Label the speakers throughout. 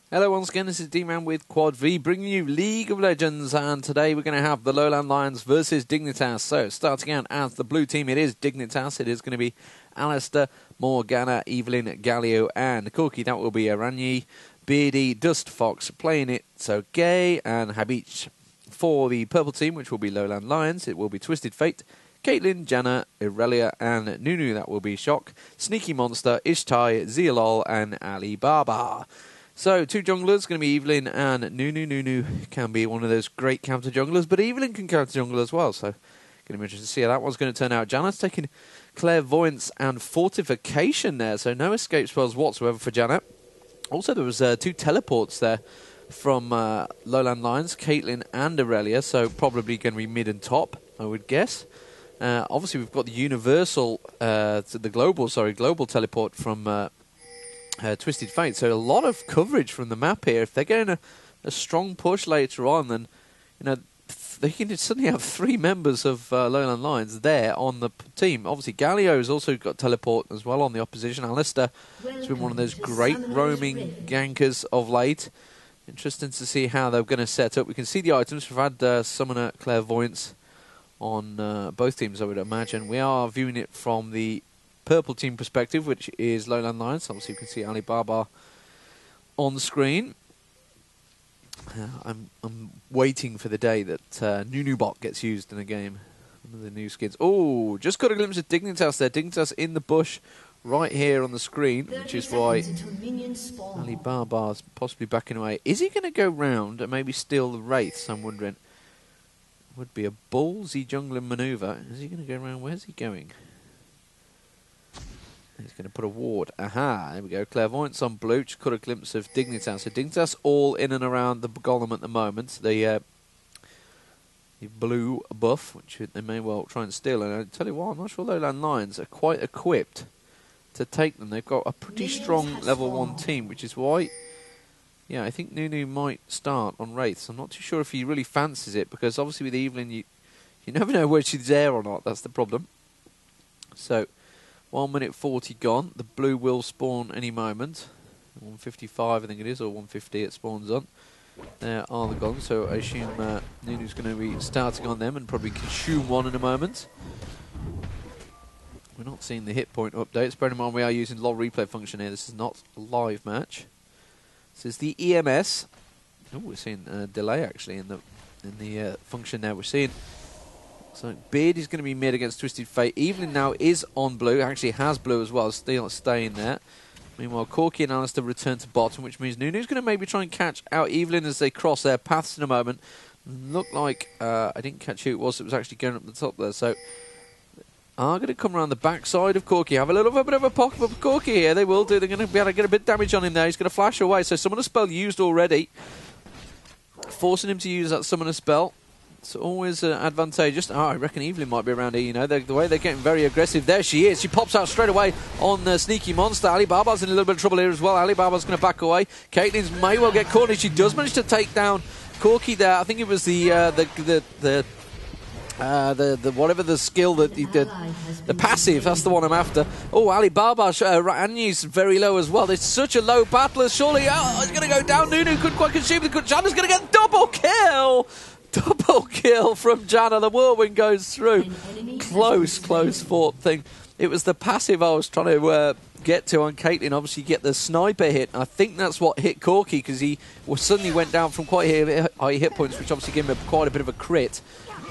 Speaker 1: Hello once again, this is Deman with Quad V, bringing you League of Legends, and today we're going to have the LowLandLions versus Dignitas. So, starting out as the blue team, it is Dignitas. It is going to be Alistar, Morgana, Evelynn, Galio, and Corki. That will be Araneae, Beardie, dustFox playing it, so Gay and Habicht. For the purple team, which will be LowLandLions, it will be Twisted Fate, Caitlyn, Janna, Irelia, and Nunu. That will be Sjokk, Sneakymonster, Ishtai, Zealol, and Alibabba. So, two junglers, going to be Evelynn and Nunu. Nunu can be one of those great counter junglers, but Evelynn can counter jungle as well, so going to be interesting to see how that one's going to turn out. Janna's taking Clairvoyance and Fortification there, so no escape spells whatsoever for Janna. Also, there was two teleports there from LowLandLions, Caitlyn and Irelia, so probably going to be mid and top, I would guess. Obviously, we've got the universal, global teleport from Twisted Fate, so a lot of coverage from the map here. If they're getting a strong push later on, then they can suddenly have three members of LowLandLions there on the team. Obviously, Galio has also got teleport as well on the opposition. Alistar has been one of those great roaming gankers of late. Interesting to see how they're going to set up. We can see the items. We've had Summoner Clairvoyance on both teams, I would imagine. We are viewing it from the purple team perspective, which is LowLandLions. Obviously, you can see Alibabba on the screen. I'm waiting for the day that Nunu bot gets used in a game. One of the new skins. Oh, just got a glimpse of Dignitas there. Dignitas in the bush right here on the screen, which is why Alibabba's possibly backing away. Is he going to go round and maybe steal the Wraiths? I'm wondering. Would be a ballsy jungling manoeuvre. Is he going to go around? Where's he going? He's going to put a ward. Aha, there we go. Clairvoyance on blue. Just caught a glimpse of Dignitas. So Dignitas all in and around the golem at the moment. The blue buff, which they may well try and steal. And I tell you what, I'm not sure LowLandLions are quite equipped to take them. They've got a pretty strong level 1 team, which is why, yeah, I think Nunu might start on Wraiths. I'm not too sure if he really fancies it, because obviously with Evelynn, you never know whether she's there or not. That's the problem. So, 1 minute 40 gone. The blue will spawn any moment. 155, I think it is, or 150 it spawns on. There are the golems, so I assume Nunu's going to be starting on them and probably consume one in a moment. We're not seeing the hit point updates. Bear in mind we are using LOL replay function here. This is not a live match. This is the EMS. Oh, we're seeing a delay actually in the function there. We're seeing. So Beardie's going to be mid against Twisted Fate. Evelynn now is on blue. Actually has blue as well. Still staying there. Meanwhile, Corki and Alistar return to bottom, which means Nunu's going to maybe try and catch out Evelynn as they cross their paths in a moment. Looked like I didn't catch who it was. It was actually going up the top there. So are going to come around the backside of Corki. Have a little bit of a pocket for Corki here. They will do. They're going to be able to get a bit of damage on him there. He's going to flash away. So summoner spell used already, forcing him to use that summoner spell. It's always advantageous. Oh, I reckon Evelynn might be around here, the way they're getting very aggressive. There she is. She pops out straight away on Sneakymonster. Alibabba's in a little bit of trouble here as well. Alibabba's going to back away. Caitlyn's may well get caught. She does manage to take down Corki there. I think it was the whatever the skill that the passive. That's the one I'm after. Oh, Alibabba, Araneae's very low as well. It's such a low battle. Surely, it's going to go down. Nunu couldn't quite consume the good. Janna's going to get double kill. Double kill from Janna. The whirlwind goes through. Close fought thing. It was the passive I was trying to get to on Caitlyn. Obviously, get the sniper hit. I think that's what hit Corki, because he suddenly went down from quite high hit points, which obviously gave him quite a bit of a crit.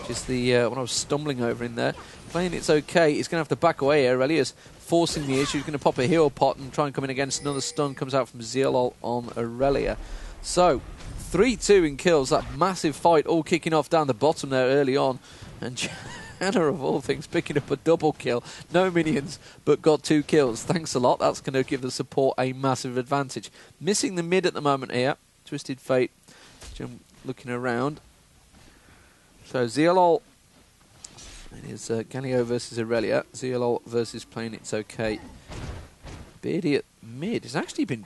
Speaker 1: Which is the what I was stumbling over in there. Playing it's okay. He's going to have to back away here. Irelia's forcing the issue. He's going to pop a heal pot and try and come in against another stun. Comes out from Zealol on Irelia. So 3-2 in kills. That massive fight all kicking off down the bottom there early on. And Janna, of all things, picking up a double kill. No minions, but got 2 kills. Thanks a lot. That's going to give the support a massive advantage. Missing the mid at the moment here. Twisted Fate looking around. So Zealol, it is Galio versus Irelia. Zealol versus playing it's okay. Beardie at mid has actually been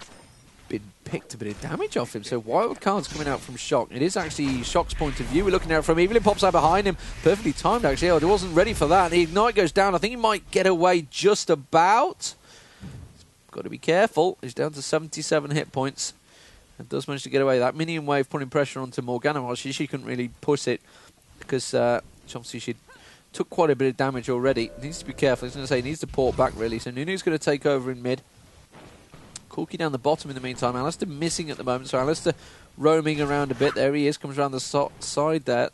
Speaker 1: picked a bit of damage off him. So wild cards coming out from Sjokk. It is actually Sjokk's point of view. We're looking out from Evelynn. Pops out behind him. Perfectly timed, actually. Oh, he wasn't ready for that. The Ignite goes down. I think he might get away just about. Got to be careful. He's down to 77 hit points. and does manage to get away. That minion wave putting pressure onto Morgana, while she couldn't really push it because obviously she took quite a bit of damage already. Needs to be careful. I was going to say, needs to port back really. So Nunu's going to take over in mid. Corki down the bottom in the meantime. Alistar missing at the moment, so Alistar roaming around a bit. There he is, comes around the side there.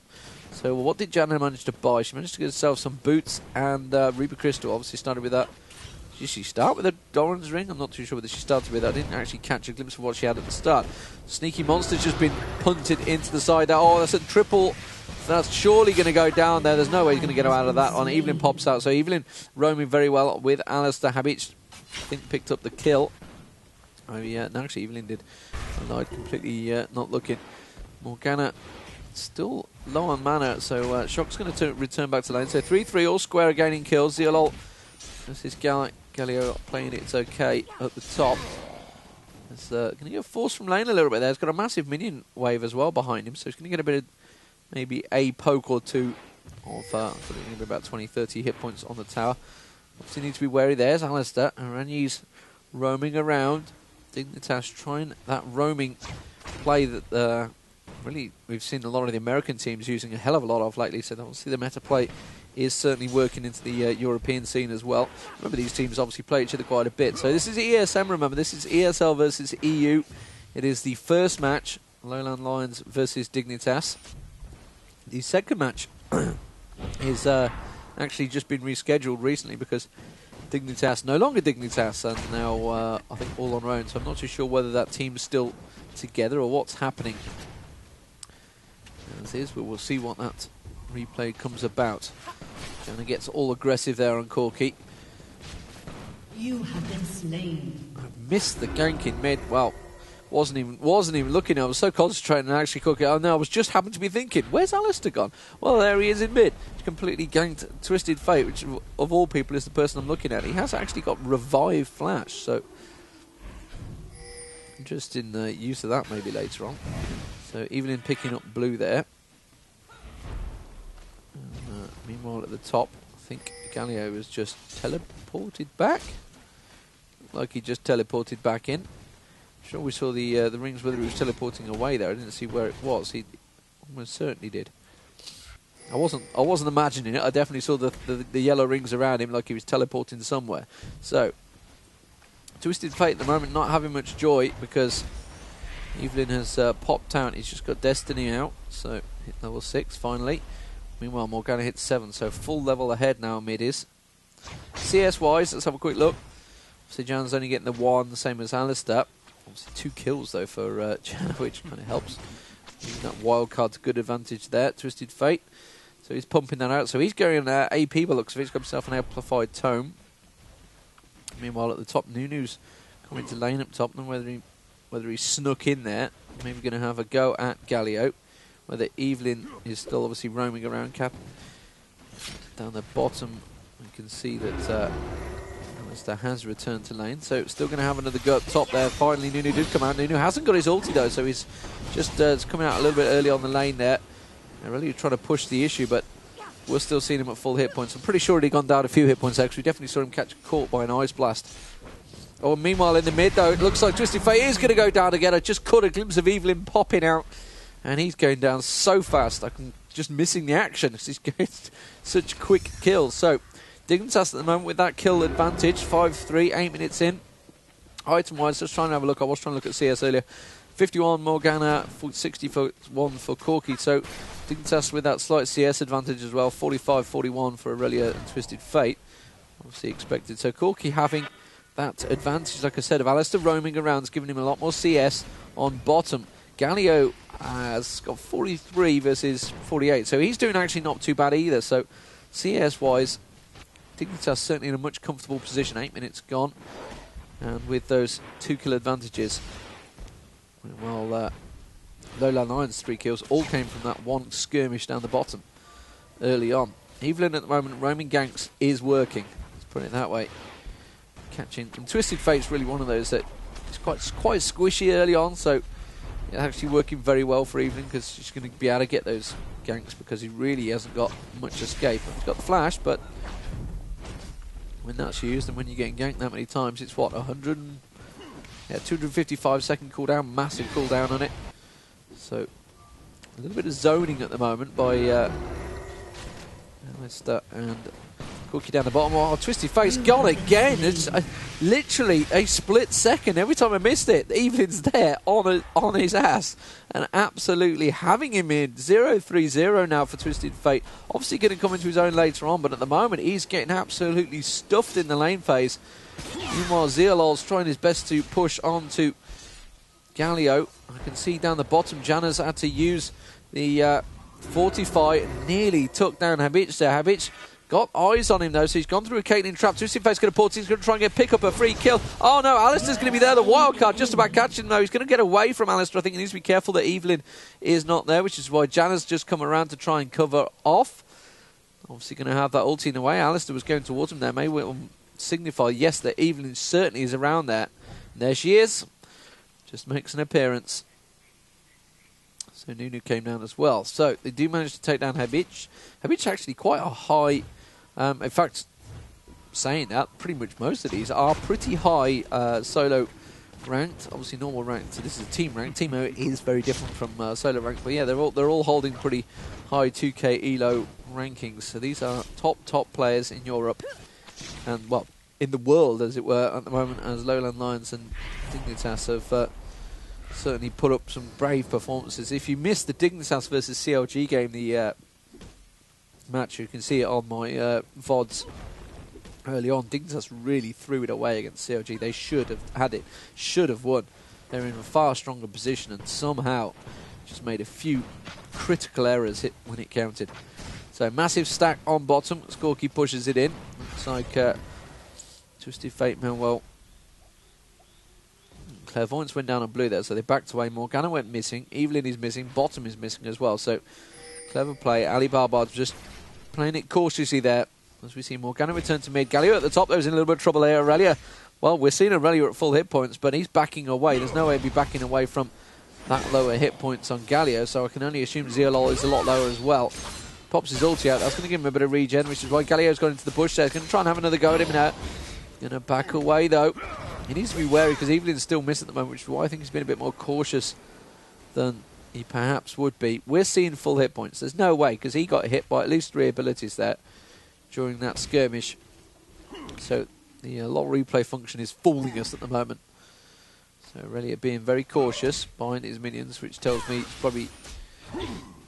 Speaker 1: So what did Janna manage to buy? She managed to get herself some boots and Ruby Crystal. Obviously started with that. Did she start with a Doran's ring? I'm not too sure whether she started with that. I didn't actually catch a glimpse of what she had at the start. Sneakymonster's just been punted into the side there. Oh, that's a triple. That's surely going to go down there. There's no way he's going to get her out of that one. Evelynn pops out. So Evelynn roaming very well with Alistar. Habicht, I think, picked up the kill. Oh, yeah. No, actually, Evelynn did. I lied completely not looking. Morgana still low on mana, so Sjokk's going to return back to lane. So 3-3, all square gaining kills. Zealol, this is Galio playing it's okay at the top. It's going to get forced from lane a little bit there. He's got a massive minion wave as well behind him, so he's going to get a bit of maybe a poke or two of maybe about 20-30 hit points on the tower. Obviously need to be wary. There's Alistar. Araneae's roaming around. Dignitas trying that roaming play that really we've seen a lot of the American teams using a hell of a lot of lately, so obviously the meta play is certainly working into the European scene as well. Remember, these teams obviously play each other quite a bit. So this is ESM, remember, this is ESL versus EU. It is the first match, LowLandLions versus Dignitas. The second match is actually just been rescheduled recently because Dignitas, no longer Dignitas, and now I think all on their own, so I'm not too sure whether that team's still together or what's happening. As is, but we'll see what that replay comes about. Janna gets all aggressive there on Corki.
Speaker 2: You have been slain.
Speaker 1: I missed the gank in mid. Well, wasn't even looking. I was so concentrating on actually Corki. Oh no, I was just happened to be thinking, where's Alistar gone? Well, there he is in mid. He's completely ganked Twisted Fate, which of all people is the person I'm looking at. He has actually got Revive Flash, so just in use of that maybe later on. So Evelynn picking up blue there. And, meanwhile at the top, I think Galio was just teleported back. Looked like he just teleported back in. I'm sure we saw the rings whether he was teleporting away there. I didn't see where it was. He almost certainly did. I wasn't imagining it. I definitely saw the yellow rings around him like he was teleporting somewhere. So Twisted Fate at the moment not having much joy because Evelynn has popped out. He's just got Destiny out, so hit level 6 finally. Meanwhile, Morgana hit 7, so full level ahead now mid is. CS-wise, let's have a quick look. Obviously, Janna's only getting the 1, the same as Alistar. Obviously, 2 kills, though, for Janna, which kind of helps. Using that wild card to good advantage there. Twisted Fate. So he's pumping that out. So he's going AP by looks of it. He's got himself an amplified tome. Meanwhile, at the top, Nunu's coming to lane up top. And whether he snuck in there, maybe going to have a go at Galio. Whether Evelynn is still obviously roaming around down the bottom. You can see that Alistar has returned to lane, so still going to have another go up top there. Finally, Nunu did come out. Nunu hasn't got his ulti though, so he's just coming out a little bit early on the lane there. They're really trying to push the issue, but we're still seeing him at full hit points. I'm pretty sure he'd gone down a few hit points actually. We definitely saw him caught by an ice blast. Oh, meanwhile in the mid though, it looks like Twisted Fate is going to go down again. I just caught a glimpse of Evelynn popping out, and he's going down so fast. I'm just missing the action. He's getting such quick kills. So Dignitas at the moment with that kill advantage, 5-3, 8 minutes in. Item-wise, just trying to have a look. I was trying to look at CS earlier. 51 Morgana, 61 for Corki. So Dignitas with that slight CS advantage as well. 45-41 for Irelia and Twisted Fate. Obviously expected. So Corki having that advantage, like I said, of Alistar roaming around, is giving him a lot more CS on bottom. Galio has got 43 versus 48. So he's doing actually not too bad either. So CS-wise, Dignitas certainly in a much comfortable position. 8 minutes gone, and with those 2 kill advantages, well, LowLandLions 3 kills all came from that one skirmish down the bottom early on. Evelynn at the moment roaming ganks is working. Let's put it that way. Catching and Twisted Fate's really one of those that is quite squishy early on, so it's actually working very well for Evelynn because she's going to be able to get those ganks because he really hasn't got much escape. He's got the flash, but when that's used and when you're getting ganked that many times, it's what, 100 Yeah, 255-second cooldown, massive cooldown on it. So a little bit of zoning at the moment by Alistar and Corki down the bottom. Oh, Twisted Face gone again. It's literally a split second. Every time I missed it, Evelynn's there on his ass and absolutely having him in. 0-3-0 now for Twisted Fate. Obviously going to come into his own later on, but at the moment he's getting absolutely stuffed in the lane phase. Meanwhile, Zealol's trying his best to push on to Galio. I can see down the bottom, Janna's had to use the Fortify. Nearly took down Habicht there. Habicht got eyes on him though, so he's gone through a Caitlyn trap. Twisted Face going to port, he's going to try and pick up a free kill. Oh no, Alistar's going to be there, the wild card, just about catching him though. He's going to get away from Alistar. I think he needs to be careful that Evelynn is not there, which is why Janna's just come around to try and cover off. Obviously going to have that ulti in the way. Alistar was going towards him there. May will signify, yes, that Evelynn certainly is around there. And there she is. Just makes an appearance. So Nunu came down as well. So they do manage to take down Habicht. Habicht actually quite a high... in fact, saying that, pretty much most of these are pretty high solo ranked. Obviously normal ranked, so this is a team rank. Team is very different from solo ranked, but yeah, they're all holding pretty high 2K elo rankings. So these are top players in Europe, and well, in the world as it were at the moment, as LowLandLions and Dignitas have certainly put up some brave performances. If you missed the Dignitas versus CLG game, the match, you can see it on my VODs early on. Dignitas really threw it away against CLG. They should have had it, should have won. They're in a far stronger position and somehow just made a few critical errors hit when it counted. So massive stack on bottom. Corki pushes it in. Looks like Twisted Fate, well, Clairvoyance went down on blue there, so they backed away. Morgana went missing. Evelynn is missing. Bottom is missing as well. So clever play. Alibabba just playing it cautiously there. As we see Morgana return to mid. Galio at the top, there was in a little bit of trouble there. Irelia, well, we're seeing Irelia at full hit points, but he's backing away. There's no way he'd be backing away from that lower hit points on Galio, so I can only assume Zealol is a lot lower as well. Pops his ulti out. That's going to give him a bit of regen, which is why Galio's gone into the bush there. He's going to try and have another go at him now. Going to back away, though. He needs to be wary because Evelynn's still missing at the moment, which is why I think he's been a bit more cautious than he perhaps would be. We're seeing full hit points. There's no way, because he got hit by at least 3 abilities there during that skirmish. So the lot replay function is fooling us at the moment. So Irelia being very cautious behind his minions, which tells me it's probably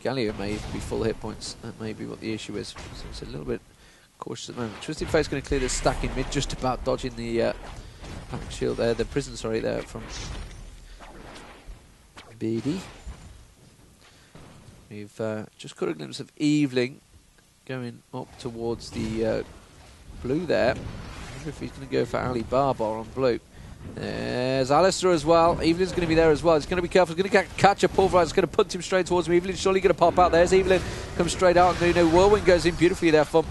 Speaker 1: Galio may be full hit points. That may be what the issue is. So it's a little bit cautious at the moment. Twisted Face going to clear this stack in mid, just about dodging the pack shield there, the prison, sorry, there from Beardie. We've just got a glimpse of Evelynn going up towards the blue there. I wonder if he's going to go for Alibabba on blue. There's Alistar as well. Evelynn's going to be there as well. He's going to be careful. He's going to catch a pulverizer. He's going to punt him straight towards him. Evelynn's surely going to pop out. There's Evelynn. Comes straight out. Nunu. Whirlwind goes in beautifully there from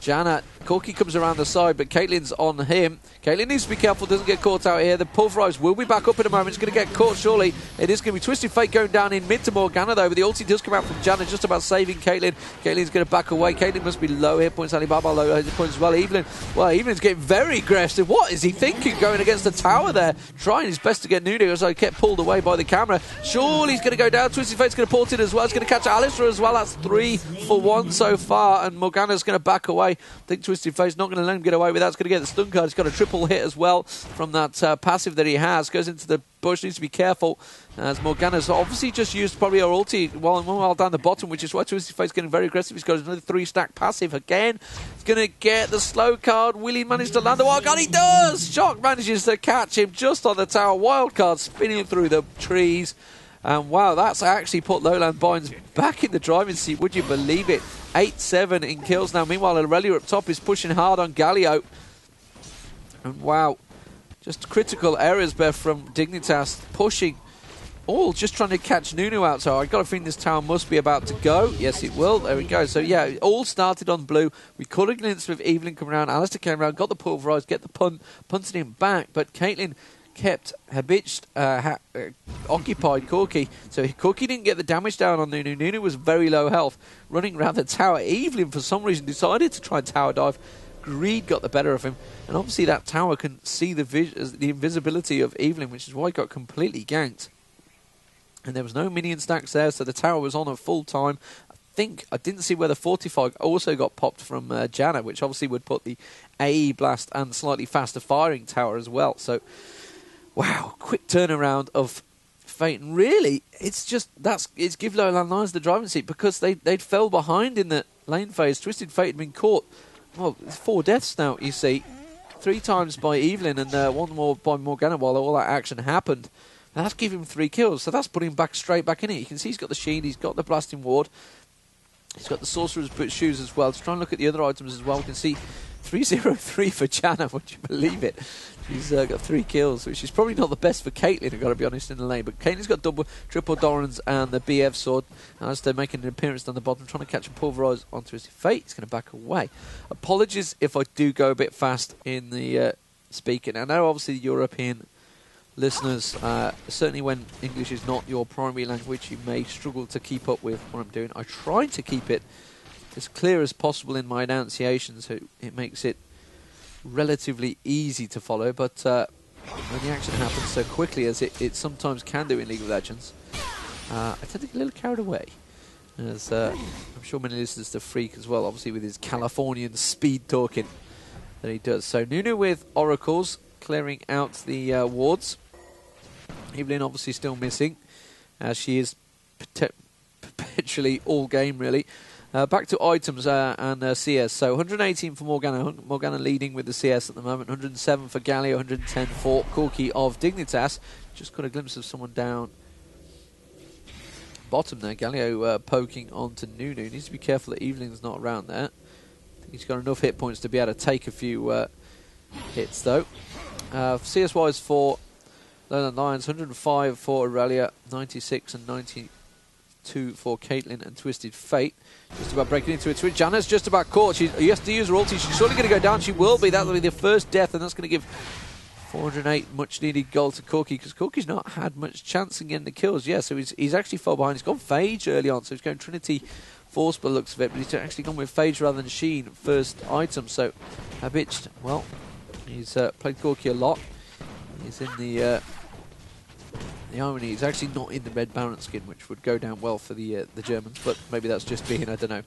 Speaker 1: Janna. Corki comes around the side, but Caitlyn's on him. Caitlyn needs to be careful, doesn't get caught out here. The pulverize will be back up in a moment. It's going to get caught, surely. It is going to be Twisted Fate going down in mid to Morgana, though, but the ulti does come out from Janna, just about saving Caitlyn. Caitlyn's going to back away. Caitlyn must be low hit points. Alibabba low hit points as well. Evelynn, well, Evelynn's getting very aggressive. What is he thinking going against the tower there? Trying his best to get Nunu, as I kept pulled away by the camera. Surely he's going to go down. Twisted Fate's going to port it as well. He's going to catch Alistar as well. That's 3 for 1 so far, and Morgana's going to back away. I think Twisted Fate's not going to let him get away with that. He's going to get the stun card. He's got a triple hit as well from that passive that he has. Goes into the bush, needs to be careful, as Morgana's obviously just used probably her ulti while down the bottom, which is why Twisted Fate's getting very aggressive. He's got another 3-stack passive again. He's going to get the slow card. Will he manage to land the wild card? He does! Sjokk manages to catch him just on the tower. Wild card spinning through the trees. And wow, that's actually put LowLandLions back in the driving seat. Would you believe it? 8-7 in kills now. Meanwhile, Irelia up top is pushing hard on Galio. And wow, just critical errors there from Dignitas, pushing, all just trying to catch Nunu out. So I've got a feeling this tower must be about to go. Yes, it will. There we go. So yeah, it all started on blue. We caught a glimpse with Evelynn come around. Alistar came around, got the pulverized, get the punted him back. But Caitlyn kept Habicht occupied Corki. So Corki didn't get the damage down on Nunu. Nunu was very low health, running around the tower. Evelynn, for some reason, decided to try and tower dive. greed got the better of him, and obviously that tower can see the invisibility of Evelynn, which is why he got completely ganked. And there was no minion stacks there, so the tower was on at full time. I didn't see where the Fortify also got popped from Janna, which obviously would put the AE blast and slightly faster firing tower as well. So, wow, quick turnaround of fate. And really, it's give LowLandLions the driving seat, because they'd fell behind in the lane phase. Twisted Fate had been caught. Well, 4 deaths now, you see. 3 times by Evelynn and 1 more by Morgana while all that action happened. And that's given him 3 kills, so that's putting him straight back in it. You can see he's got the shield, he's got the blasting ward. He's got the Sorcerer's shoes as well. To try and look at the other items as well, we can see 303 for Janna, would you believe it? She's got 3 kills, which is probably not the best for Caitlyn, I've got to be honest, in the lane. But Caitlyn's got triple Dorans and the BF sword. As they're making an appearance down the bottom, trying to catch and pulverise onto his fate. He's going to back away. Apologies if I do go a bit fast in the speaking. I know obviously the European listeners, certainly when English is not your primary language, you may struggle to keep up with what I'm doing. I try to keep it as clear as possible in my enunciation, so it makes it relatively easy to follow, but when the action happens so quickly as it sometimes can do in League of Legends, I tend to get a little carried away, as I'm sure many listeners to Freak as well, obviously with his Californian speed talking that he does. So Nunu with Oracles, clearing out the wards. Evelynn obviously still missing, as she is perpetually all game really. Back to items and CS. So 118 for Morgana. Morgana leading with the CS at the moment. 107 for Galio. 110 for Corki of Dignitas. Just got a glimpse of someone down bottom there. Galio poking onto Nunu. Needs to be careful that Evelynn's not around there. I think he's got enough hit points to be able to take a few hits though. CS-wise for LowLandLions, 105 for Irelia, 96 and 92 for Caitlyn and Twisted Fate. Just about breaking into it. Janna's just about caught. She has to use her ulti. She's surely going to go down. She will be. That will be the first death, and that's going to give 408 much needed gold to Corki, because Corki's not had much chance in getting the kills. Yeah, so he's actually fell behind. He's gone Phage early on, so he's going Trinity Force by the looks of it, but he's actually gone with Phage rather than Sheen first item. So Habicht, well, he's played Corki a lot. He's in the irony, he's actually not in the red Baron skin, which would go down well for the Germans, but maybe that's just being, I don't know.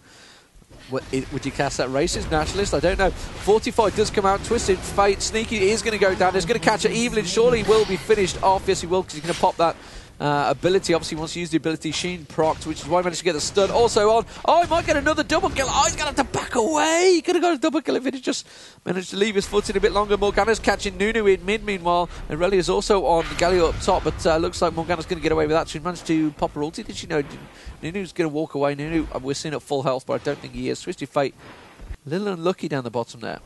Speaker 1: Would you cast that racist nationalist? I don't know. 45 does come out. Twisted Fate. Sneaky is going to go down. He's going to catch it. Evelynn surely will be finished off. Yes, he will, because he's going to pop that ability. Obviously, he wants to use the ability Sheen procced, which is why he managed to get the stun. Also on. Oh, he might get another double kill. Oh, he's going to have to back away. He could have got a double kill if he'd just managed to leave his foot in a bit longer. Morgana's catching Nunu in mid. Meanwhile, Irelia is also on Galio up top, but looks like Morgana's going to get away with that. She managed to pop her ulti. Did she know? Nunu's going to walk away. Nunu, we're seeing at full health, but I don't think he is. Twisted Fate, a little unlucky down the bottom there.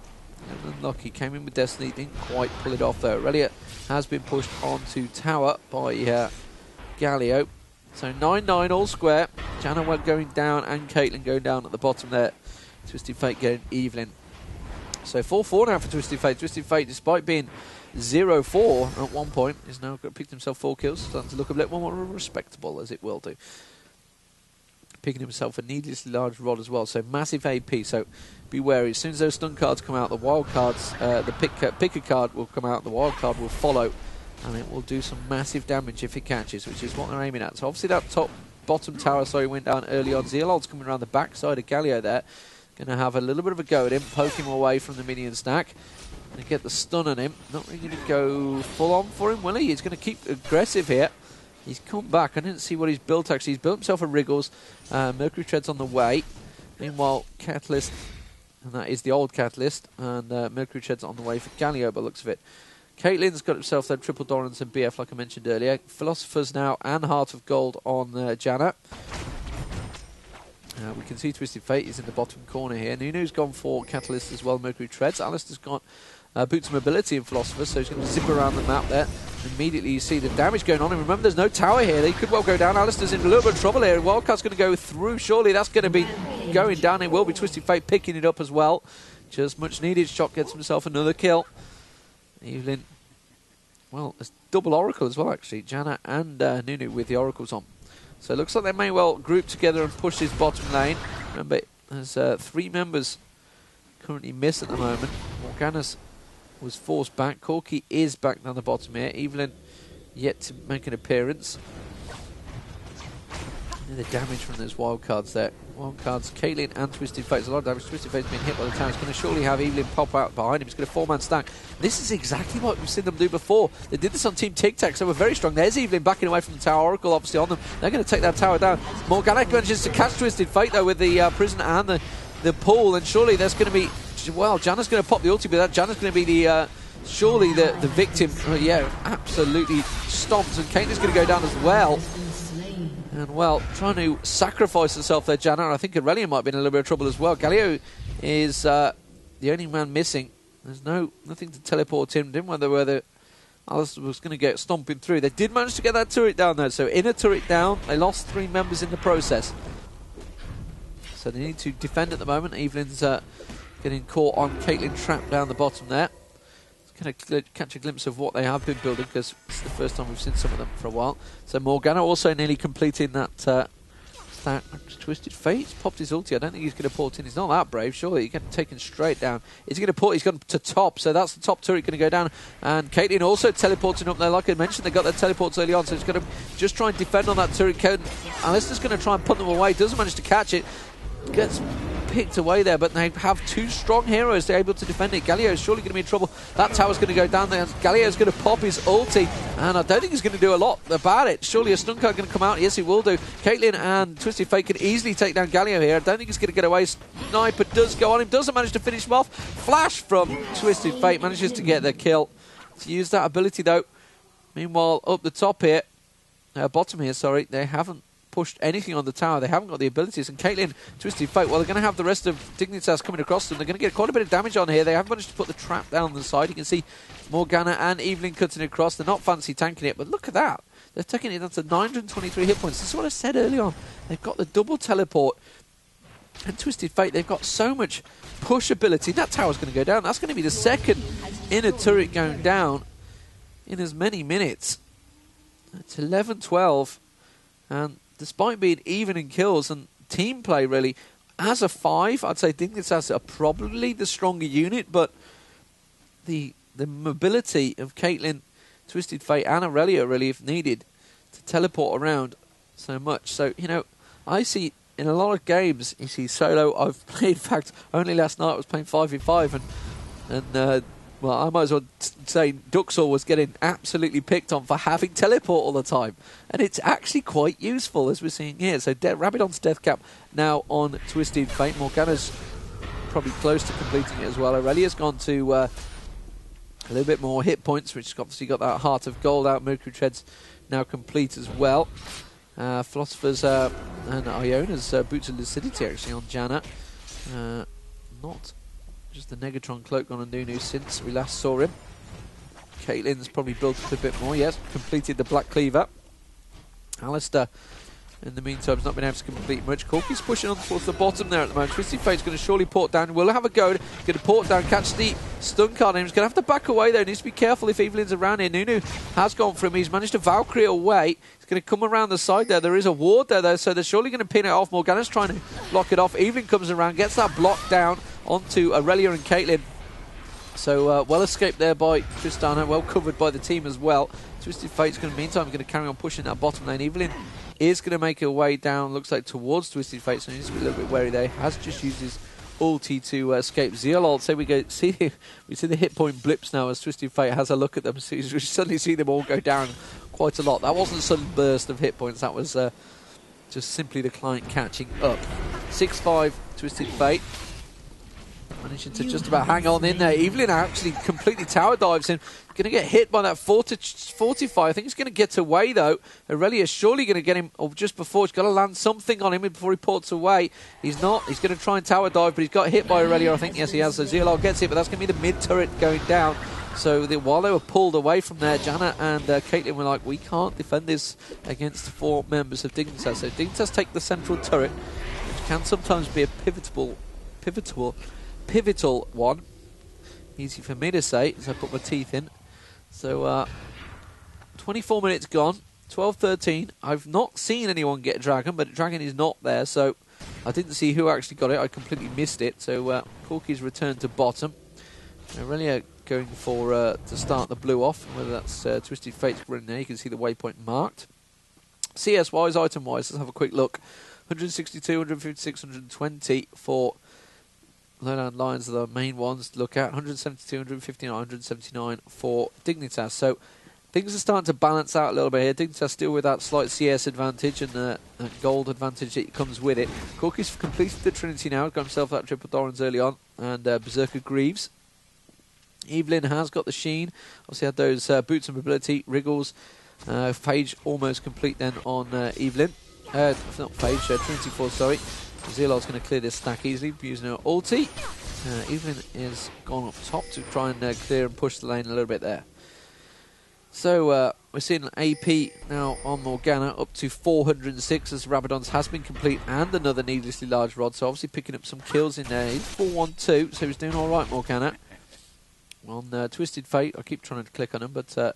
Speaker 1: A little unlucky. Came in with Destiny, didn't quite pull it off though. Irelia has been pushed onto tower by Galio. So 9-9 all square. Janna going down and Caitlyn going down at the bottom there. Twisted Fate getting Evelynn. So 4-4 now for Twisted Fate. Twisted Fate, despite being 0-4 at one point, is now picked himself 4 kills. Starting to look a bit more respectable, as it will do. Picking himself a needlessly large rod as well. So massive AP. So be wary. As soon as those stun cards come out, the wild cards, the picker card will come out. The wild card will follow. And it will do some massive damage if it catches, which is what they're aiming at. So obviously that bottom tower, went down early on. Zealol's coming around the back side of Galio there. Going to have a little bit of a go at him, poke him away from the minion stack. And get the stun on him. Not really going to go full on for him, will he? He's going to keep aggressive here. He's come back. I didn't see what he's built actually. He's built himself a Wriggles. Mercury Tread's on the way. Meanwhile, Catalyst, and that is the old Catalyst, and Mercury Tread's on the way for Galio by the looks of it. Caitlyn's got himself that triple Dorans and BF, like I mentioned earlier. Philosophers now and Heart of Gold on Janna. We can see Twisted Fate is in the bottom corner here. Nunu's gone for Catalyst as well, Mercury Treads. Alistar's got Boots of Mobility and Philosophers, so he's going to zip around the map there. Immediately you see the damage going on, and remember there's no tower here. They could well go down. Alistar's in a little bit of trouble here. Wildcard's going to go through. Surely that's going to be going down. It will be Twisted Fate picking it up as well. Just much needed. Sjokk gets himself another kill. Evelynn, well, it's double Oracle as well, actually. Janna and Nunu with the Oracles on. So it looks like they may well group together and push this bottom lane. Remember, there's 3 members currently miss at the moment. Morgana's was forced back. Corki is back down the bottom here. Evelynn yet to make an appearance. The damage from those wildcards there. Wildcards, Caitlyn and Twisted Fate. There's a lot of damage. Twisted Fate's been hit by the tower. He's going to surely have Evelynn pop out behind him. He's going to 4-man stack. This is exactly what we've seen them do before. They did this on Team Tic Tac, so we're very strong. There's Evelynn backing away from the tower. Oracle obviously on them. They're going to take that tower down. Morgana manages to catch Twisted Fate though with the prison and the pool, and surely there's going to be... Well, Janna's going to pop the ulti, but that Janna's going to be the... surely the victim. Yeah, absolutely stomped, and Caitlyn's going to go down as well. And, well, trying to sacrifice herself there, Janna. I think Irelia might be in a little bit of trouble as well. Galio is the only man missing. There's nothing to teleport him. Didn't wonder whether Alistar was going to get stomping through. They did manage to get that turret down, though. So, inner turret down. They lost 3 members in the process. So, they need to defend at the moment. Evelynn's getting caught on Caitlyn, trapped down the bottom there. Kind of catch a glimpse of what they have been building, because it's the first time we've seen some of them for a while. So Morgana also nearly completing that Twisted Fate. Popped his ulti. I don't think he's going to port in. He's not that brave. Surely he get taken straight down. He's going to port. He's gone to top. So that's the top turret going to go down. And Caitlyn also teleporting up there. Like I mentioned, they got their teleports early on. So he's going to just try and defend on that turret. Alistar's going to try and put them away. Doesn't manage to catch it. Gets picked away there, but they have 2 strong heroes. They're able to defend it. Galio is surely going to be in trouble. That tower's going to go down there. Galio's going to pop his ulti, and I don't think he's going to do a lot about it. Surely a stun card going to come out. Yes, he will do. Caitlyn and Twisted Fate can easily take down Galio here. I don't think he's going to get away. Sniper does go on him. Doesn't manage to finish him off. Flash from Twisted Fate manages to get the kill. To use that ability, though. Meanwhile, up the top here, bottom here, sorry, they haven't pushed anything on the tower. They haven't got the abilities. And Caitlyn, Twisted Fate, well, they're going to have the rest of Dignitas coming across them. They're going to get quite a bit of damage on here. They haven't managed to put the trap down the side. You can see Morgana and Evelynn cutting across. They're not fancy tanking it, but look at that. They're taking it down to 923 hit points. This is what I said early on. They've got the double teleport. And Twisted Fate, they've got so much push ability. That tower's going to go down. That's going to be the second inner turret going down in as many minutes. It's 11-12. And despite being even in kills and team play, really, as a 5, I'd say Dignitas are probably the stronger unit, but the mobility of Caitlyn, Twisted Fate, and Irelia, really, if needed, to teleport around so much. So, you know, I see in a lot of games, you see solo. I've played, in fact, only last night I was playing 5v5, and well, I might as well say Duxor was getting absolutely picked on for having teleport all the time. And it's actually quite useful, as we're seeing here. So Rabidon's death cap now on Twisted Fate. Morgana's probably close to completing it as well. Irelia's gone to a little bit more hit points, which obviously got that Heart of Gold out. Mercury Tread's now complete as well. Philosopher's and Iona's Boots of Lucidity actually on Janna. Not just the Negatron cloak on a Nunu since we last saw him. Caitlyn's probably built up a bit more. Yes, completed the Black Cleaver. Alistar, in the meantime, has not been able to complete much. Corki's pushing on towards the bottom there at the moment. Twisted Fate's going to surely port down. We'll have a go. Going to port down, catch the stun card. He's going to have to back away though. Needs to be careful if Evelynn's around here. Nunu has gone for him. He's managed to Valkyrie away. He's going to come around the side there. There is a ward there though, so they're surely going to pin it off. Morgana's trying to block it off. Evelynn comes around, gets that block down onto Irelia and Caitlyn. So well escaped there by Tristana, well covered by the team as well. Twisted Fate's going to, meantime, going to carry on pushing that bottom lane. Evelynn is going to make her way down, looks like towards Twisted Fate, so he needs to be a little bit wary there. He has just used his ulti to escape Zealol. So we see the hit point blips now as Twisted Fate has a look at them. So we suddenly see them all go down quite a lot. That wasn't a sudden burst of hit points, that was just simply the client catching up. 6-5 Twisted Fate. Managing to just about hang on in there. Evelynn actually completely tower dives in. Going to get hit by that 45. I think he's going to get away though. Irelia is surely going to get him, or just before, he's got to land something on him before he ports away. He's not. He's going to try and tower dive, but he's got hit by Irelia, I think. Yes, he has. So Zealol gets it, but that's going to be the mid turret going down. So while they were pulled away from there, Janna and Caitlyn were like, we can't defend this against 4 members of Dignitas. So Dignitas take the central turret, which can sometimes be a pivotal one. Easy for me to say as I put my teeth in. So 24 minutes gone, 12-13. I've not seen anyone get Dragon, but Dragon is not there, so I didn't see who actually got it. I completely missed it. So Corki's returned to bottom. Irelia going for to start the blue off. Whether that's Twisted Fate's Araneae, you can see the waypoint marked. CS-wise, item-wise, let's have a quick look. 162, 156, 120 for LowLandLions are the main ones to look at. 172, 159, 179 for Dignitas. So things are starting to balance out a little bit here. Dignitas still with that slight CS advantage and that gold advantage that comes with it. Corki's completed the Trinity now, got himself that triple Dorans early on, and Berserker Greaves. Evelynn has got the Sheen. Obviously had those boots of mobility, wriggles. Phage almost complete then on Evelynn. Not Phage, Trinity Force, sorry. Zealol's going to clear this stack easily using her ulti. Evelynn is gone up top to try and clear and push the lane a little bit there. So we're seeing an AP now on Morgana up to 406 as Rabadon's has been complete and another needlessly large rod. So obviously picking up some kills in there. He's 412, so he's doing alright, Morgana. On Twisted Fate, I keep trying to click on him, but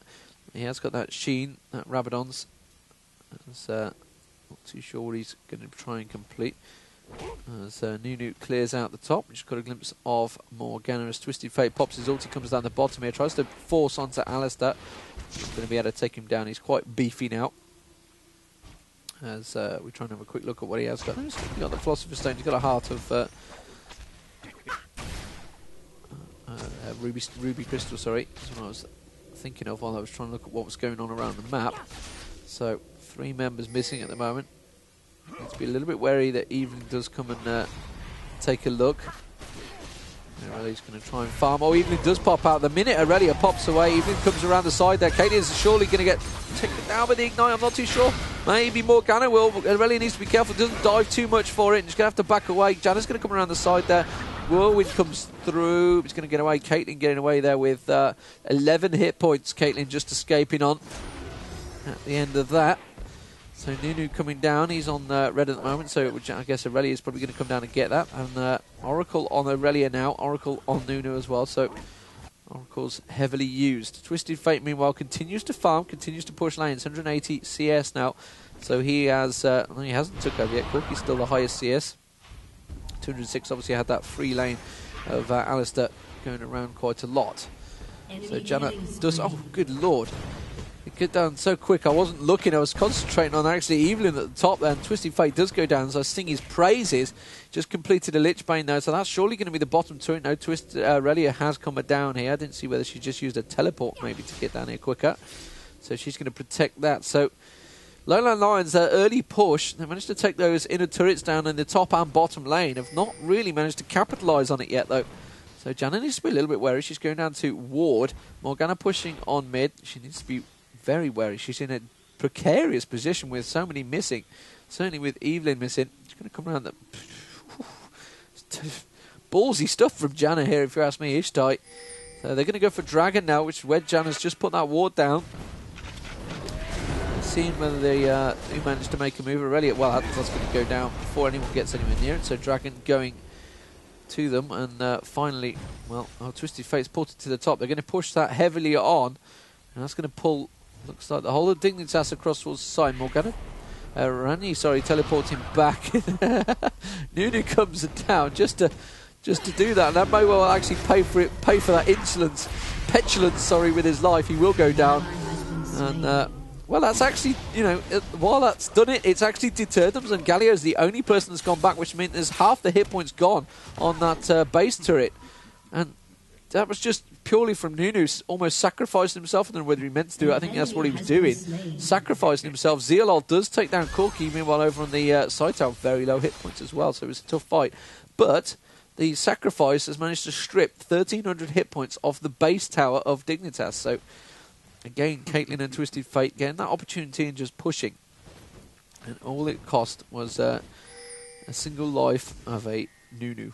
Speaker 1: he has got that Sheen, that Rabadon's. Not too sure what he's going to try and complete. As Nunu clears out the top, we just got a glimpse of Morgana as Twisted Fate pops his ulti, comes down the bottom here, tries to force onto Alistar. He's going to be able to take him down. He's quite beefy now. As we try and have a quick look at what he has got. He's got the Philosopher's Stone, he's got a heart of ruby crystal, sorry. That's what I was thinking of while I was trying to look at what was going on around the map. So 3 members missing at the moment. Need to be a little bit wary that Evelynn does come and take a look. Irelia's going to try and farm. Oh, Evelynn does pop out. The minute Irelia pops away, Evelynn comes around the side there. Caitlyn is surely going to get taken down by the Ignite. I'm not too sure. Maybe Morgana will. Irelia needs to be careful. Doesn't dive too much for it. Just going to have to back away. Janna's going to come around the side there. Whirlwind comes through. He's going to get away. Caitlyn getting away there with 11 hit points. Caitlyn just escaping on at the end of that. So Nunu coming down, he's on red at the moment, so which I guess Irelia is probably going to come down and get that. And Oracle on Irelia now, Oracle on Nunu as well, so Oracle's heavily used. Twisted Fate, meanwhile, continues to farm, continues to push lanes, 180 CS now. So he has, he hasn't took over yet, Corki's still the highest CS. 206 obviously had that free lane of Alistar going around quite a lot. So Janna does, oh good lord. It got down so quick, I wasn't looking, I was concentrating on actually Evelynn at the top there, and Twisted Fate does go down, so I sing his praises. Just completed a Lich Bane now, so that's surely going to be the bottom turret. No, Irelia has come down here. I didn't see whether she just used a teleport maybe to get down here quicker. So she's going to protect that. So LowLandLions, their early push, they managed to take those inner turrets down in the top and bottom lane. Have not really managed to capitalise on it yet though. So Janna needs to be a little bit wary. She's going down to ward. Morgana pushing on mid. She needs to be very wary. She's in a precarious position with so many missing. Certainly with Evelynn missing. She's going to come around the... Ballsy stuff from Janna here, if you ask me, Ishtai. So they're going to go for Dragon now, which is where Janna's just put that ward down. Seeing whether they do manage to make a move. Irelia, well, that's going to go down before anyone gets anywhere near it. So Dragon going to them. And finally, well, Twisted Fate's ported to the top. They're going to push that heavily on. And that's going to pull... Looks like the whole of Dignitas across towards the side. Morgana, Araneae, sorry, teleporting back. Nunu comes down just to do that, and that may well actually pay for that insolence, petulance, sorry, with his life. He will go down, and well, that's actually, you know, while that's done it, it's actually deterred them. And Galio is the only person that's gone back, which means there's half the hit points gone on that base turret, and that was just purely from Nunu, almost sacrificing himself. I don't know whether he meant to do it. I think that's what he was doing, sacrificing himself. Zealol does take down Corki, meanwhile over on the side tower, very low hit points as well, so it was a tough fight. But the sacrifice has managed to strip 1,300 hit points off the base tower of Dignitas. So again, Caitlyn and Twisted Fate getting that opportunity and just pushing. And all it cost was a single life of a Nunu.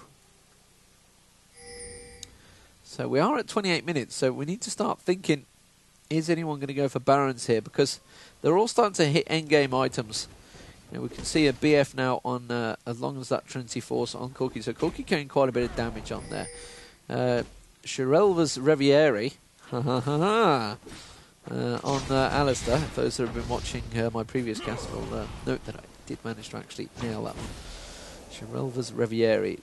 Speaker 1: So we are at 28 minutes, so we need to start thinking, is anyone going to go for Barons here? Because they're all starting to hit endgame items. You know, we can see a BF now on, as long as that Trinity Force on Corki. So Corki getting quite a bit of damage on there. Shirelva's Revieri on Alistar. For those who have been watching my previous cast will note that I did manage to actually nail that one. Chirelva's Revieri.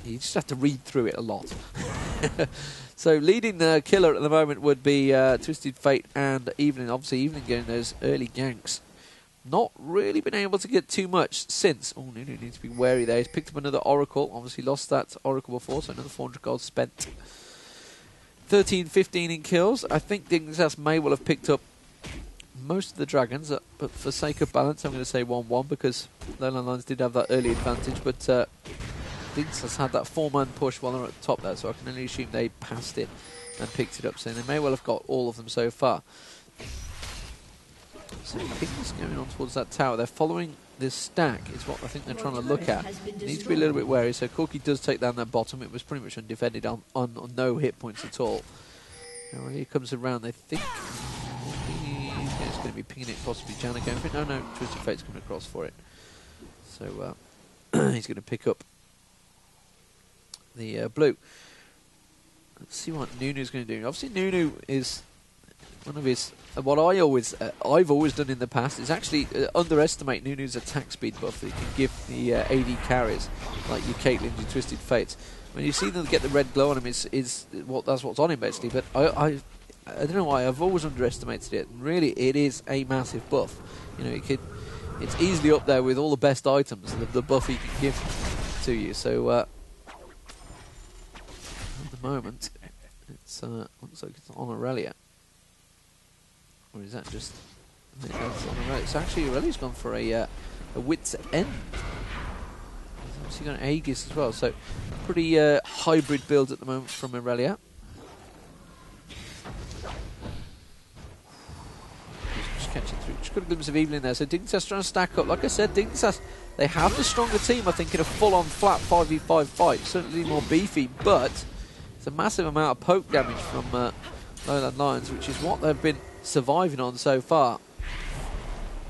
Speaker 1: You just have to read through it a lot. So leading the killer at the moment would be Twisted Fate and Evelynn. Obviously Evelynn getting those early ganks. Not really been able to get too much since. Oh, Nunu needs to be wary there. He's picked up another Oracle. Obviously lost that Oracle before, so another 400 gold spent. 13-15 in kills. I think Dignitas may well have picked up most of the dragons, but for sake of balance, I'm going to say 1-1 because LowLandLions did have that early advantage, but Dignitas had that 4-man push while they're at the top there, so I can only assume they passed it and picked it up, so they may well have got all of them so far. So King's going on towards that tower. They're following this stack is what I think they're trying to look at. Needs to be a little bit wary. So Corki does take down that bottom. It was pretty much undefended on no hit points at all. Now he comes around. They think he's going to be pinging it, possibly Janna going for it. No, Twisted Fate's coming across for it. So he's going to pick up the blue. Let's see what Nunu's going to do. Obviously Nunu is one of his, what I've always done in the past is actually underestimate Nunu's attack speed buff that he can give the AD carries, like your Caitlyn, your Twisted Fates. When you see them get the red glow on him, that's what's on him basically. But I don't know why, I've always underestimated it. And really, it is a massive buff. You know, it's easily up there with all the best items, the buff he can give to you. So at the moment, it's looks like it's on Irelia. Or is that just... It's actually Irelia's gone for a wit's end. He's obviously got an Aegis as well, so pretty hybrid build at the moment from Irelia. Just catching through. Just got a glimpse of Evelynn there. So Dignitas trying to stack up. Like I said, Dignitas, they have the stronger team, I think, in a full-on flat 5v5 fight. Certainly more beefy, but it's a massive amount of poke damage from LowLandLions, which is what they've been surviving on so far.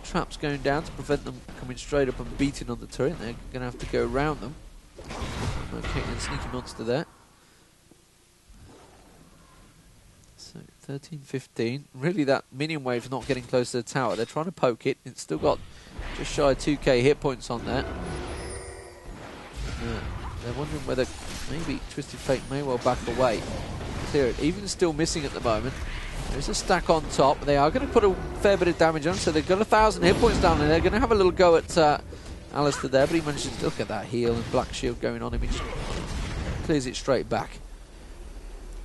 Speaker 1: Traps going down to prevent them coming straight up and beating on the turret. They're going to have to go around them. Okay, and Sneakymonster there. So 13-15. Really, that minion wave's not getting close to the tower. They're trying to poke it. It's still got just shy of 2k hit points on there. They're wondering whether maybe Twisted Fate may well back away. Clear it. Even still missing at the moment. There's a stack on top. They are going to put a fair bit of damage on, so they've got 1,000 hit points down, and they're going to have a little go at Alistar there, but he manages to look at that heal and black shield going on him. He just clears it straight back.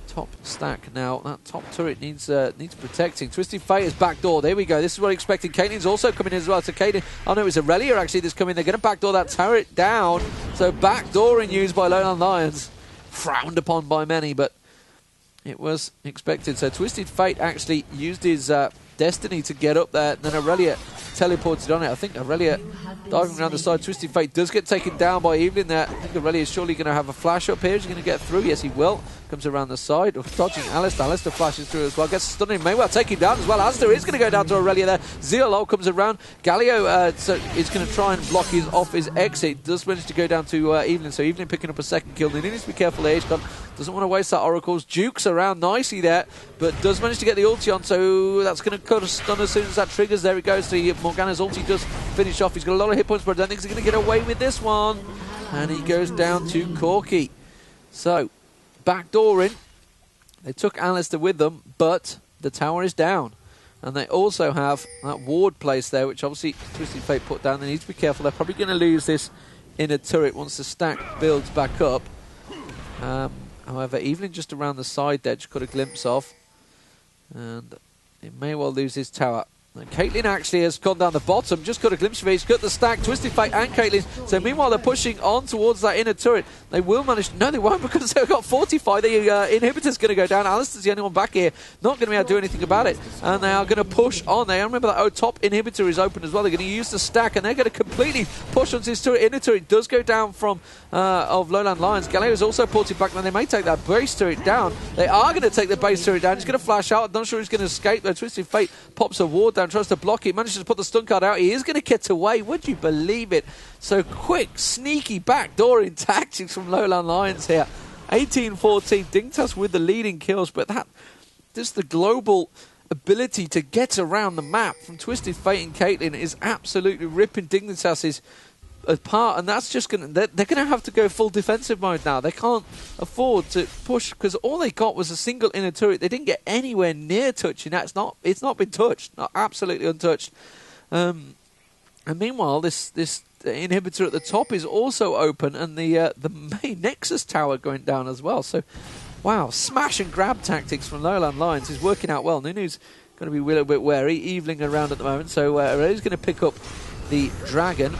Speaker 1: Top stack now. That top turret needs protecting. Twisted Fate is backdoor. There we go. This is what I expected. Caitlyn's also coming in as well. So Caitlyn, oh no, it was Irelia actually that's coming. They're going to backdoor that turret down. So backdooring used by LowLandLions. Frowned upon by many, but it was expected. So Twisted Fate actually used his destiny to get up there, and then Irelia teleported on it. I think Irelia diving around the side. Twisted Fate does get taken down by Evelynn there. I think Irelia is surely going to have a flash up here. Is he going to get through? Yes, he will. Comes around the side. Dodging Alistar. Alistar flashes through as well. Gets stunning. May well take him down as well. Alistar is going to go down to Irelia there. Zealol comes around. Galio so is going to try and block off his exit. Does manage to go down to Evelynn. So Evelynn picking up a second kill. He needs to be careful there. Doesn't want to waste that Oracles. Jukes around nicely there, but does manage to get the ulti on, so that's going to cut a stun as soon as that triggers. There it goes. The Morgana's ulti does finish off. He's got a lot of hit points, but I don't think he's going to get away with this one. And he goes down to Corki. So, backdooring. They took Alistar with them, but the tower is down. And they also have that ward place there, which obviously Twisted Fate put down. They need to be careful. They're probably going to lose this inner turret once the stack builds back up. However, Evelynn just around the side there, just got a glimpse of. And it may well lose his tower. And Caitlyn actually has gone down the bottom, just got a glimpse of it. He's got the stack, Twisted Fate and Caitlyn. So meanwhile, they're pushing on towards that inner turret. They will manage... No, they won't, because they've got 45. The inhibitor's going to go down. Alistar's the only one back here. Not going to be able to do anything about it. And they are going to push on. They remember that top inhibitor is open as well. They're going to use the stack, and they're going to completely push onto this turret. Inner turret does go down from of LowLandLions. Galio is also ported back. Now they may take that base turret down. They are going to take the base turret down. He's going to flash out. I'm not sure he's going to escape though. Twisted Fate pops a ward down, tries to block it, manages to put the stun card out. He is going to get away. Would you believe it? So quick, sneaky backdooring tactics from LowLandLions here. 18-14. Dignitas with the leading kills, but that just the global ability to get around the map from Twisted Fate and Caitlyn is absolutely ripping Dignitas's apart, and that's just going to... They're going to have to go full defensive mode now. They can't afford to push, because all they got was a single inner turret. They didn't get anywhere near touching that. It's not been touched. Not absolutely untouched. And meanwhile, this inhibitor at the top is also open, and the main Nexus tower going down as well. So, wow, smash and grab tactics from LowLandLions is working out well. Nunu's going to be a little bit wary, Evelynn around at the moment. So Arelia's going to pick up the dragon.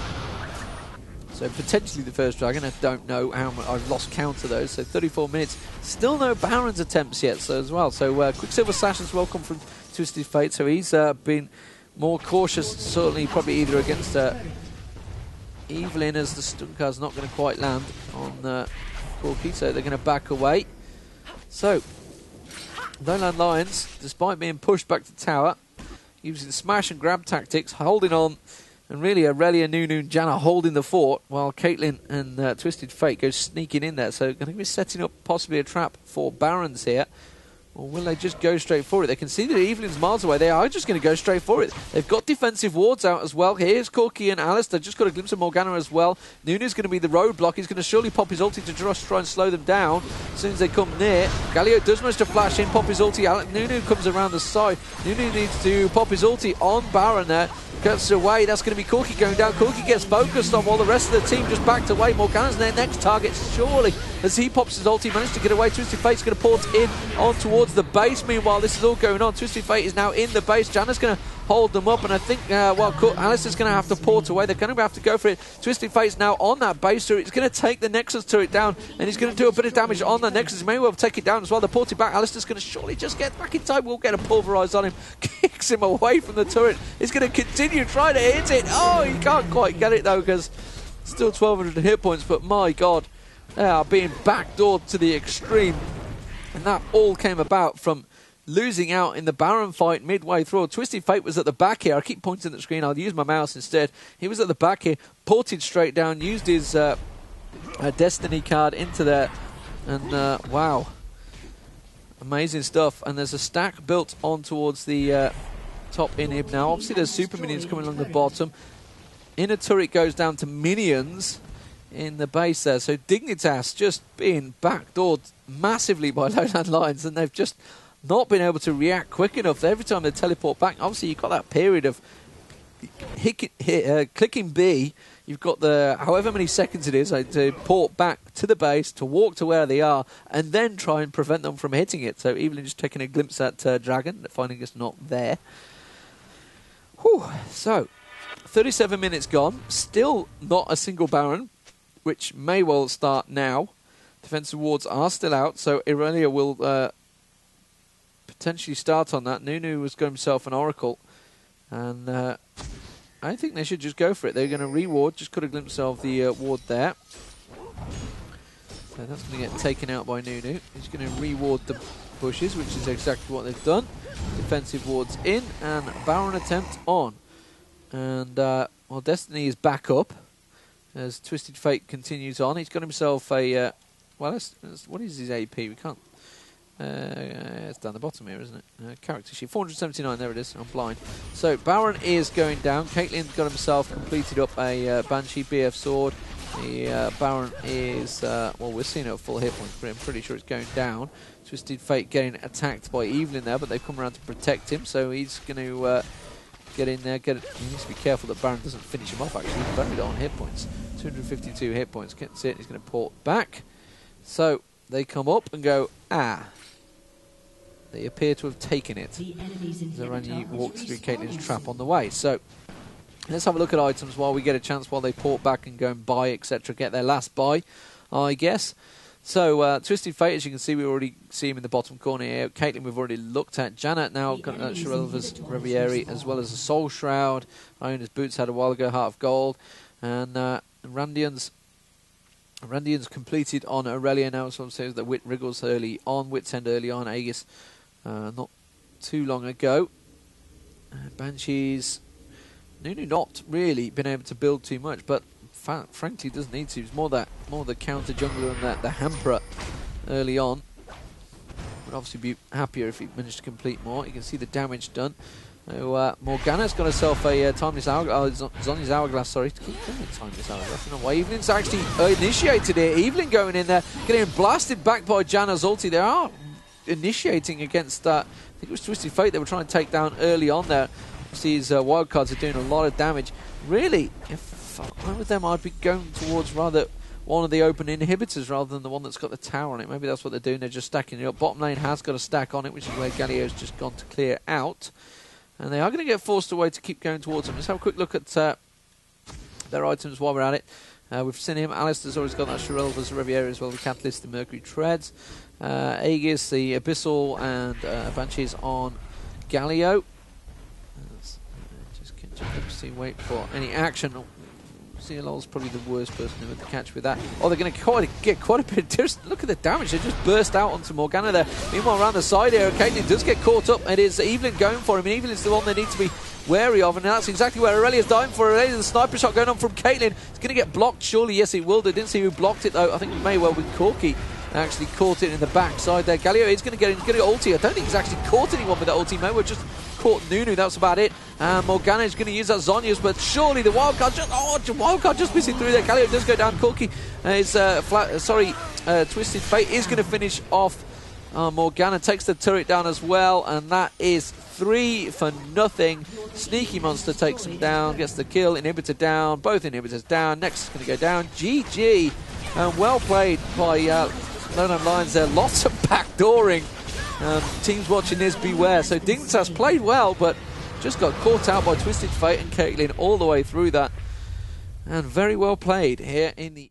Speaker 1: So potentially the first dragon. I don't know how much. I've lost count of those. So 34 minutes. Still no Baron's attempts yet. So as well. So Quicksilver Slash is welcome from Twisted Fate. So he's been more cautious. Certainly, probably either against Evelynn, as the stun card's not going to quite land on Corki. So they're going to back away. So LowLandLions, despite being pushed back to tower, using smash and grab tactics, holding on. And really, Irelia, Nunu, and Janna holding the fort, while Caitlyn and Twisted Fate go sneaking in there. So, going to be setting up possibly a trap for Barons here. Or will they just go straight for it? They can see that Evelynn's miles away. They are just going to go straight for it. They've got defensive wards out as well. Here's Corki and Alistar. Just got a glimpse of Morgana as well. Nunu's going to be the roadblock. He's going to surely pop his ulti to just try and slow them down as soon as they come near. Galio does manage to flash in, pop his ulti. Nunu comes around the side. Nunu needs to pop his ulti on Baron there. Gets away. That's going to be Corki going down. Corki gets focused on while the rest of the team just backed away. Morgana's their next target, surely. As he pops his ulti, managed to get away. Twisted Fate's going to port in on towards the base. Meanwhile, this is all going on. Twisted Fate is now in the base. Janna's going to hold them up, and I think, Alistar's going to have to port away. They're going to have to go for it. Twisted Fate's now on that base turret. He's going to take the Nexus turret down, and he's going to do a bit of damage on the Nexus. He may well take it down as well. They're porting back. Alistar's going to surely just get back in time. We'll get a pulverise on him. Kicks him away from the turret. He's going to continue trying to hit it. Oh, he can't quite get it, though, because still 1,200 hit points, but my God, they are being backdoored to the extreme. And that all came about from losing out in the Baron fight midway through. Twisted Fate was at the back here. I keep pointing at the screen. I'll use my mouse instead. He was at the back here, ported straight down, used his Destiny card into there. And wow. Amazing stuff. And there's a stack built on towards the top inhib now. Obviously there's super minions coming along the bottom. Inner turret goes down to minions in the base there. So Dignitas just being backdoored massively by LowLandLions, and they've just not been able to react quick enough. Every time they teleport back, obviously you've got that period of clicking B. You've got the however many seconds it is to port back to the base, to walk to where they are, and then try and prevent them from hitting it. So Evelynn just taking a glimpse at Dragon, finding it's not there. Whew. So 37 minutes gone, still not a single Baron, which may well start now. Defensive wards are still out, so Irelia will potentially start on that. Nunu has got himself an Oracle, and I think they should just go for it. They're going to reward, just got a glimpse of the ward there. So that's going to get taken out by Nunu. He's going to reward the bushes, which is exactly what they've done. Defensive wards in, and Baron attempt on. And, well, Destiny is back up as Twisted Fate continues on. He's got himself a... well, what is his AP? We can't... it's down the bottom here, isn't it? Character sheet. 479, there it is. I'm blind. So, Baron is going down. Caitlyn's got himself completed up a Banshee BF sword. The Baron is... well, we're seeing it at full hit points, but I'm pretty sure it's going down. Twisted Fate getting attacked by Evelynn there, but they've come around to protect him, so he's going to... get in there, he needs to be careful that Baron doesn't finish him off, actually. He's very low on hit points. 252 hit points. Can't see it. He's going to port back. So, they come up and go, ah. They appear to have taken it. Araneae walks through Caitlyn's trap on the way. So, let's have a look at items while we get a chance, while they port back and go and buy, etc. Get their last buy, I guess. So, Twisted Fate, as you can see, we already see him in the bottom corner here. Caitlyn, we've already looked at. Janna now got Shirelva's Breviary, as well as a Soul Shroud. Iona's Boots had a while ago, Heart of Gold. And Randian's completed on Irelia now. So I'm saying that Wit Wriggles early on, Wit's End early on, Aegis not too long ago. Banshees, Nunu not really been able to build too much, but frankly doesn't need to. It's more the counter jungler and the hamperer early on. Would obviously be happier if he managed to complete more. You can see the damage done. So, Morgana's got herself a timeless hourglass. Zhonya's hourglass, sorry. Keep calling it timeless hourglass. I don't know why. Evelynn's actually initiated it. Evelynn going in there, getting blasted back by Janna's ulti. They are initiating against, I think it was Twisted Fate they were trying to take down early on there. These wildcards are doing a lot of damage. Really, if I were with them, I'd be going towards rather one of the open inhibitors rather than the one that's got the tower on it. Maybe that's what they're doing. They're just stacking it up. Bottom lane has got a stack on it, which is where Galio's just gone to clear out. And they are going to get forced away to keep going towards them. Let's have a quick look at their items while we're at it. We've seen him. Alistar's always got that Sheryl, there's a Riviera as well, the Catalyst, the Mercury Treads. Aegis, the Abyssal, and Banshees on Galio. Just wait for any action. Zealol's probably the worst person to catch with that. Oh, they're going to get quite a bit. Just look at the damage. They just burst out onto Morgana there. Meanwhile, around the side here, Caitlyn does get caught up. It is Evelynn going for him. And Evelynn's the one they need to be wary of. And that's exactly where Irelia's dying for. Irelia, the sniper shot going on from Caitlyn. It's going to get blocked, surely. Yes, it will. They didn't see who blocked it, though. I think it may well be Corki. Actually caught it in the backside there. Galio is going to get in, get an ulti. I don't think he's actually caught anyone with that ulti. May well just caught Nunu. That's about it. And Morgana is going to use that Zhonya's, but surely the wildcard just missing through there. Galio does go down. Corki is Twisted Fate is going to finish off. Morgana takes the turret down as well, and that is 3 for nothing. Sneakymonster takes him down, gets the kill. Inhibitor down. Both inhibitors down. Next is going to go down. GG. And well played by LowLandLions there. Lots of backdooring. Teams watching this, beware. So Dignitas played well, but just got caught out by Twisted Fate and Caitlyn all the way through that. And very well played here in the